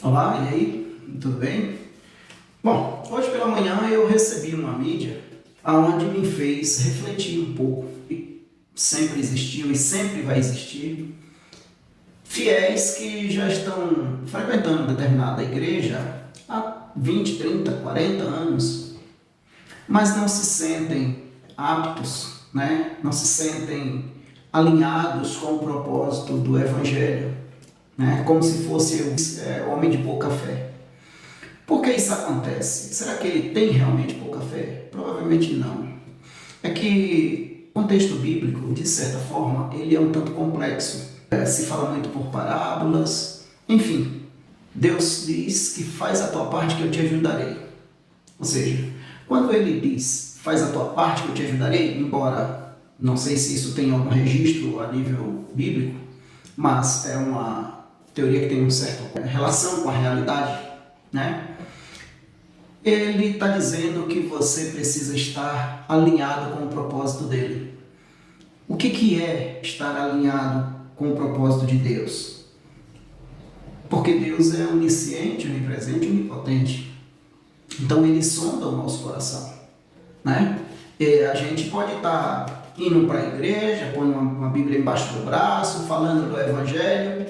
Olá, e aí? Tudo bem? Bom, hoje pela manhã eu recebi uma mídia aonde me fez refletir um pouco. E sempre existiu e sempre vai existir fiéis que já estão frequentando determinada igreja há 20, 30, 40 anos, mas não se sentem aptos, né? Não se sentem alinhados com o propósito do Evangelho, né? Como se fosse homem de pouca fé. Por que isso acontece? Será que ele tem realmente pouca fé? Provavelmente não. É que o contexto bíblico, de certa forma, ele é um tanto complexo. Se fala muito por parábolas. Enfim, Deus diz que faz a tua parte que eu te ajudarei. Ou seja, quando ele diz faz a tua parte que eu te ajudarei, embora não sei se isso tem algum registro a nível bíblico, mas é uma teoria que tem uma certa relação com a realidade, né? Ele está dizendo que você precisa estar alinhado com o propósito dele. O que é estar alinhado com o propósito de Deus? Porque Deus é onisciente, onipresente e onipotente. Então ele sonda o nosso coração, né? E a gente pode estar indo para a igreja, pondo uma Bíblia embaixo do braço, falando do Evangelho,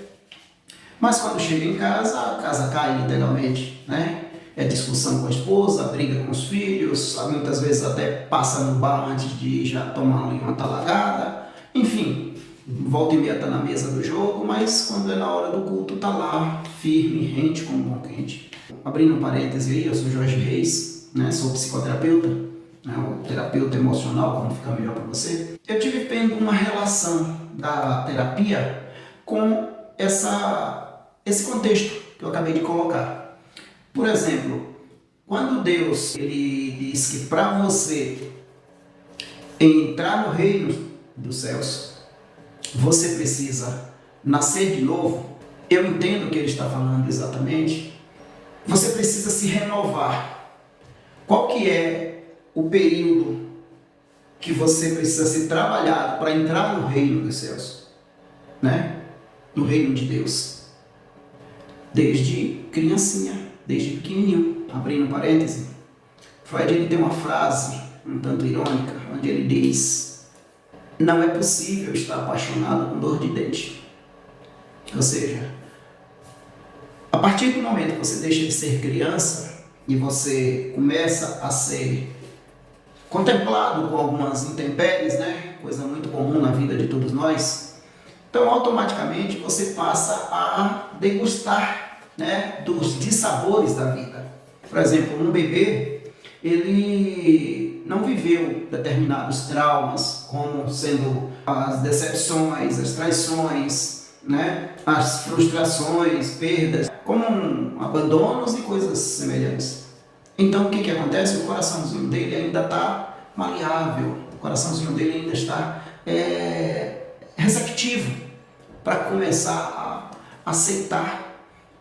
mas quando chega em casa, a casa cai literalmente, né? É discussão com a esposa, briga com os filhos, muitas vezes até passa no bar antes de ir já tomar uma talagada. Enfim, volta e meia está na mesa do jogo, mas quando é na hora do culto está lá, firme, rente como bom quente. Abrindo um parêntese aí, eu sou Jorge Reis, né? Sou psicoterapeuta, né? O terapeuta emocional, como fica melhor para você. Eu tive vendo uma relação da terapia com esse contexto que eu acabei de colocar. Por exemplo, quando Deus ele diz que para você entrar no reino dos céus, você precisa nascer de novo, eu entendo o que ele está falando exatamente, você precisa se renovar. Qual que é o período que você precisa ser trabalhado para entrar no reino dos céus, né? No reino de Deus? Desde criancinha, desde pequenininho. Abrindo parêntese, Freud ele tem uma frase um tanto irônica, onde ele diz: não é possível estar apaixonado com dor de dente. Ou seja, a partir do momento que você deixa de ser criança e você começa a ser contemplado com algumas intempéries, né? Coisa muito comum na vida de todos nós, então automaticamente você passa a degustar, né, dos dissabores da vida. Por exemplo, um bebê, ele não viveu determinados traumas, como sendo as decepções, as traições, né, as frustrações, perdas, como abandonos e coisas semelhantes. Então o que acontece? O coraçãozinho dele ainda está maleável, o coraçãozinho dele ainda está receptivo para começar a aceitar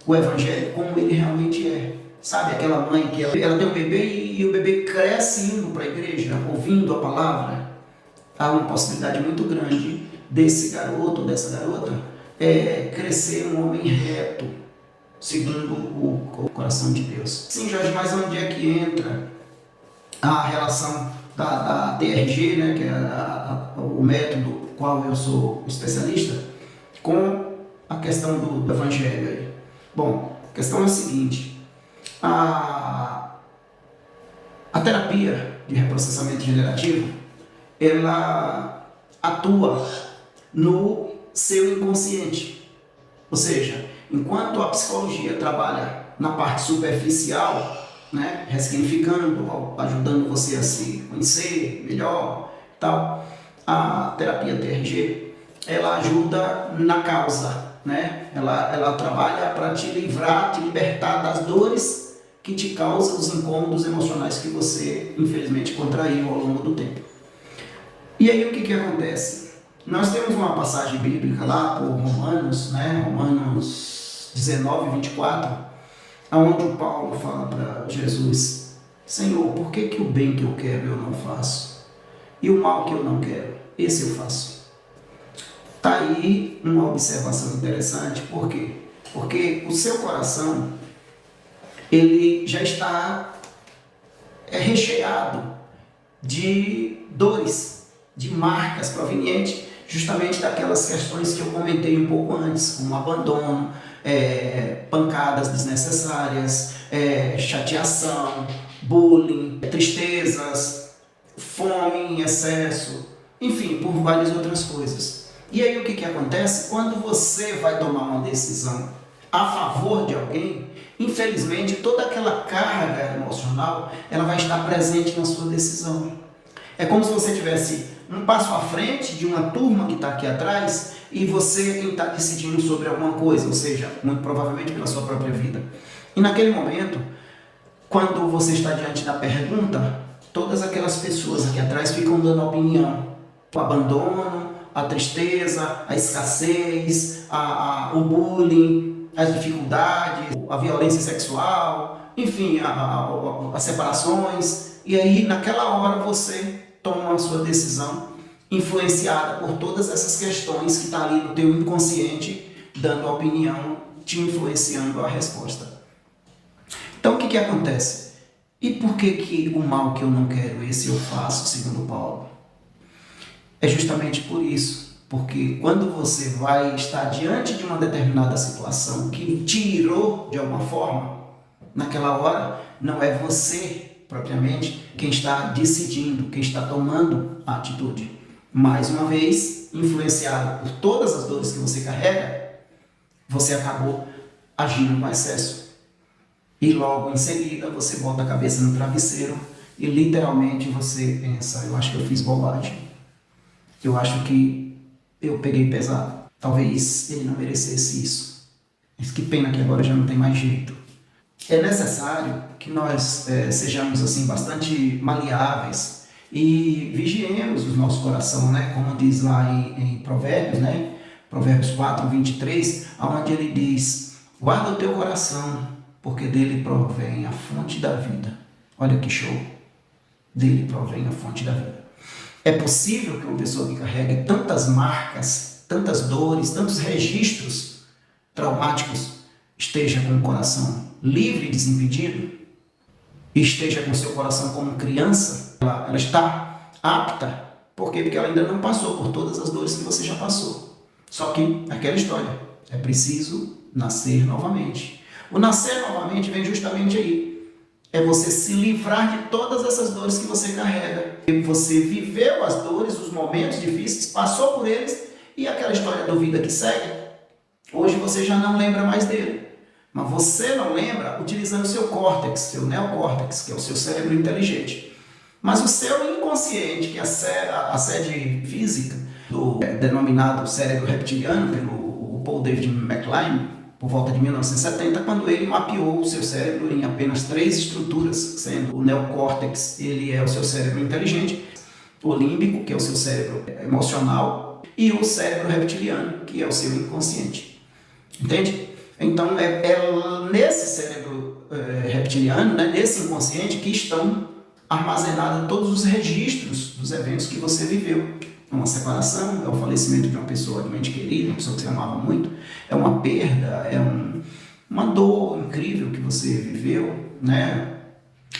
o Evangelho como ele realmente é. Sabe, aquela mãe que ela tem um bebê e o bebê cresce indo para a igreja, ouvindo a palavra. Há uma possibilidade muito grande desse garoto, dessa garota, crescer um homem reto, segundo o coração de Deus. Sim, Jorge, mas onde é que entra a relação da TRG, né, que é o método qual eu sou especialista, com a questão do Evangelho aí? Bom, a questão é a seguinte: a terapia de reprocessamento generativo, ela atua no seu inconsciente. Ou seja, enquanto a psicologia trabalha na parte superficial, né, ressignificando, ajudando você a se conhecer melhor, tal, a terapia TRG, ela ajuda na causa, né? Ela trabalha para te livrar, te libertar das dores que te causam os incômodos emocionais que você, infelizmente, contraiu ao longo do tempo. E aí o que acontece? Nós temos uma passagem bíblica lá por Romanos, né? Romanos 19, 24, onde o Paulo fala para Jesus: Senhor, por que o bem que eu quero eu não faço? E o mal que eu não quero, esse eu faço. Está aí uma observação interessante, por quê? Porque o seu coração, ele já está recheado de dores, de marcas provenientes justamente daquelas questões que eu comentei um pouco antes, como abandono, pancadas desnecessárias, chateação, bullying, tristezas, fome em excesso, enfim, por várias outras coisas. E aí o que acontece? Quando você vai tomar uma decisão a favor de alguém, infelizmente toda aquela carga emocional ela vai estar presente na sua decisão. É como se você tivesse um passo à frente de uma turma que está aqui atrás e você quem está decidindo sobre alguma coisa, ou seja, muito provavelmente pela sua própria vida. E naquele momento, quando você está diante da pergunta, todas aquelas pessoas aqui atrás ficam dando opinião. O abandono, a tristeza, a escassez, o bullying, as dificuldades, a violência sexual, enfim, as separações. E aí, naquela hora, você toma a sua decisão influenciada por todas essas questões que estão ali no teu inconsciente, dando a opinião, te influenciando a resposta. Então, o que acontece? E por que o mal que eu não quero, esse eu faço, segundo Paulo? É justamente por isso, porque quando você vai estar diante de uma determinada situação que te irou de alguma forma, naquela hora não é você propriamente quem está decidindo, quem está tomando a atitude. Mais uma vez, influenciado por todas as dores que você carrega, você acabou agindo com excesso. E logo em seguida você bota a cabeça no travesseiro e literalmente você pensa, eu acho que eu fiz bobagem. Eu acho que eu peguei pesado. Talvez ele não merecesse isso. Mas que pena que agora já não tem mais jeito. É necessário que nós sejamos assim bastante maleáveis e vigiemos o nosso coração, né? Como diz lá em Provérbios, né? Provérbios 4, 23, onde ele diz: guarda o teu coração, porque dele provém a fonte da vida. Olha que show! Dele provém a fonte da vida. É possível que uma pessoa que carregue tantas marcas, tantas dores, tantos registros traumáticos esteja com o coração livre e desimpedido, e esteja com o seu coração como criança, ela está apta. Por quê? Porque ela ainda não passou por todas as dores que você já passou. Só que, aquela história, é preciso nascer novamente. O nascer novamente vem justamente aí. É você se livrar de todas essas dores que você carrega. Você viveu as dores, os momentos difíceis, passou por eles, e aquela história do vida que segue, hoje você já não lembra mais dele. Mas você não lembra utilizando o seu córtex, seu neocórtex, que é o seu cérebro inteligente. Mas o seu inconsciente, que é a sede física do denominado cérebro reptiliano, pelo Paul David McCline, por volta de 1970, quando ele mapeou o seu cérebro em apenas 3 estruturas, sendo o neocórtex, ele é o seu cérebro inteligente, o límbico, que é o seu cérebro emocional, e o cérebro reptiliano, que é o seu inconsciente. Entende? Então, é nesse cérebro reptiliano, né, nesse inconsciente, que estão armazenados todos os registros dos eventos que você viveu. É uma separação, é o falecimento de uma pessoa realmente querida, uma pessoa que você amava muito, é uma perda, é uma dor incrível que você viveu, né?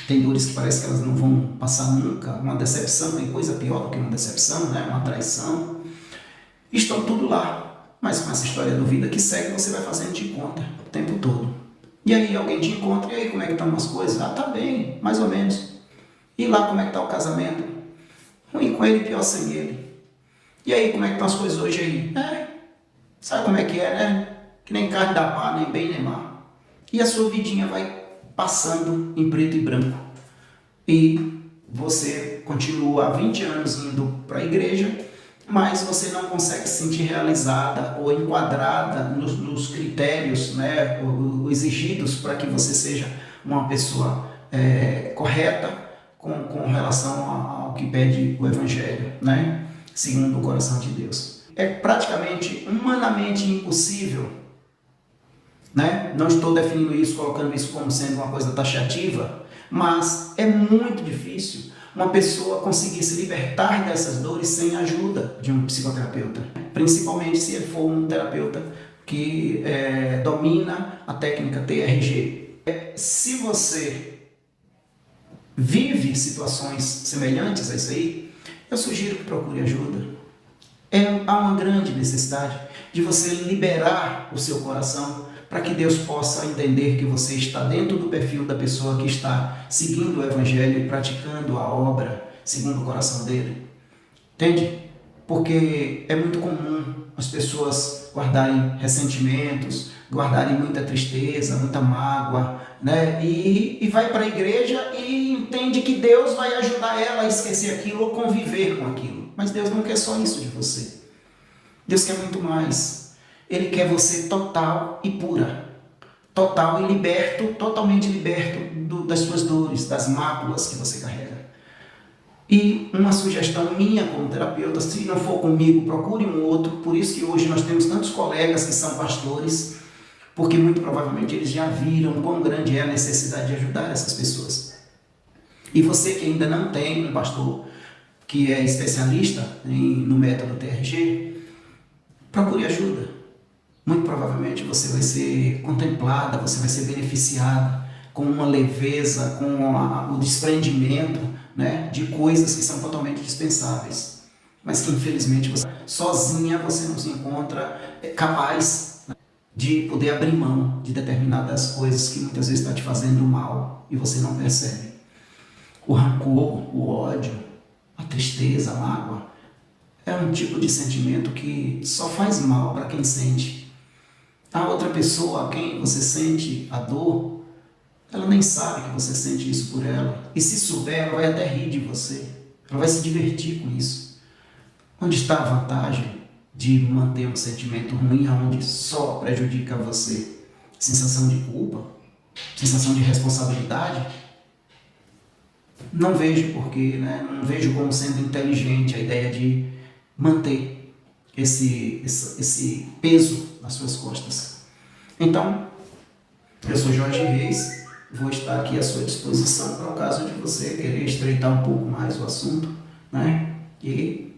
Tem dores que parece que elas não vão passar nunca, uma decepção, tem coisa pior do que uma decepção, né? Uma traição. Estão tudo lá. Mas com essa história do vida que segue, você vai fazendo de conta o tempo todo. E aí alguém te encontra, e aí como é que estão as coisas? Ah, tá bem, mais ou menos. E lá como é que está o casamento? Ruim com ele, pior sem ele. E aí como é que estão as coisas hoje aí? Sabe como é que é, né? Que nem carne da pá, nem bem nem mal. E a sua vidinha vai passando em preto e branco. E você continua há 20 anos indo para a igreja, mas você não consegue se sentir realizada ou enquadrada nos critérios, né, exigidos para que você seja uma pessoa correta com relação ao que pede o Evangelho, né, segundo o coração de Deus. É praticamente humanamente impossível, né? Não estou definindo isso, colocando isso como sendo uma coisa taxativa, mas é muito difícil uma pessoa conseguir se libertar dessas dores sem a ajuda de um psicoterapeuta, principalmente se ele for um terapeuta que domina a técnica TRG. Se você vive situações semelhantes a isso aí, eu sugiro que procure ajuda. Há uma grande necessidade de você liberar o seu coração para que Deus possa entender que você está dentro do perfil da pessoa que está seguindo o Evangelho e praticando a obra segundo o coração dele. Entende? Porque é muito comum as pessoas guardarem ressentimentos, guardarem muita tristeza, muita mágoa, né? E vai para a igreja e entende que Deus vai ajudar ela a esquecer aquilo ou conviver com aquilo. Mas Deus não quer só isso de você. Deus quer muito mais. Ele quer você total e pura. Total e liberto, totalmente liberto das suas dores, das mágoas que você carrega. E uma sugestão minha como terapeuta, se não for comigo, procure um outro. Por isso que hoje nós temos tantos colegas que são pastores, porque muito provavelmente eles já viram quão grande é a necessidade de ajudar essas pessoas. E você que ainda não tem um pastor que é especialista no método TRG, procure ajuda. Muito provavelmente você vai ser contemplada, você vai ser beneficiada com uma leveza, com o desprendimento, né, de coisas que são totalmente dispensáveis. Mas que infelizmente sozinha você não se encontra capaz, né, de poder abrir mão de determinadas coisas que muitas vezes estão te fazendo mal e você não percebe. O rancor, o ódio, a tristeza, a mágoa, é um tipo de sentimento que só faz mal para quem sente. A outra pessoa a quem você sente a dor, ela nem sabe que você sente isso por ela. E se souber, ela vai até rir de você. Ela vai se divertir com isso. Onde está a vantagem de manter um sentimento ruim onde só prejudica você? Sensação de culpa? Sensação de responsabilidade? Não vejo porquê, né? Não vejo como sendo inteligente a ideia de manter esse peso nas suas costas. Então, eu sou Jorge Reis, vou estar aqui à sua disposição para o caso de você querer estreitar um pouco mais o assunto, né? E,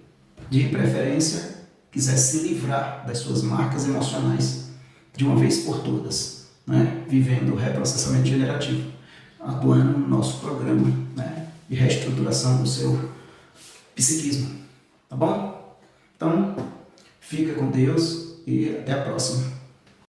de preferência, quiser se livrar das suas marcas emocionais de uma vez por todas, né? Vivendo o reprocessamento generativo, atuando no nosso programa, né, de reestruturação do seu psiquismo. Tá bom? Então, fica com Deus e até a próxima.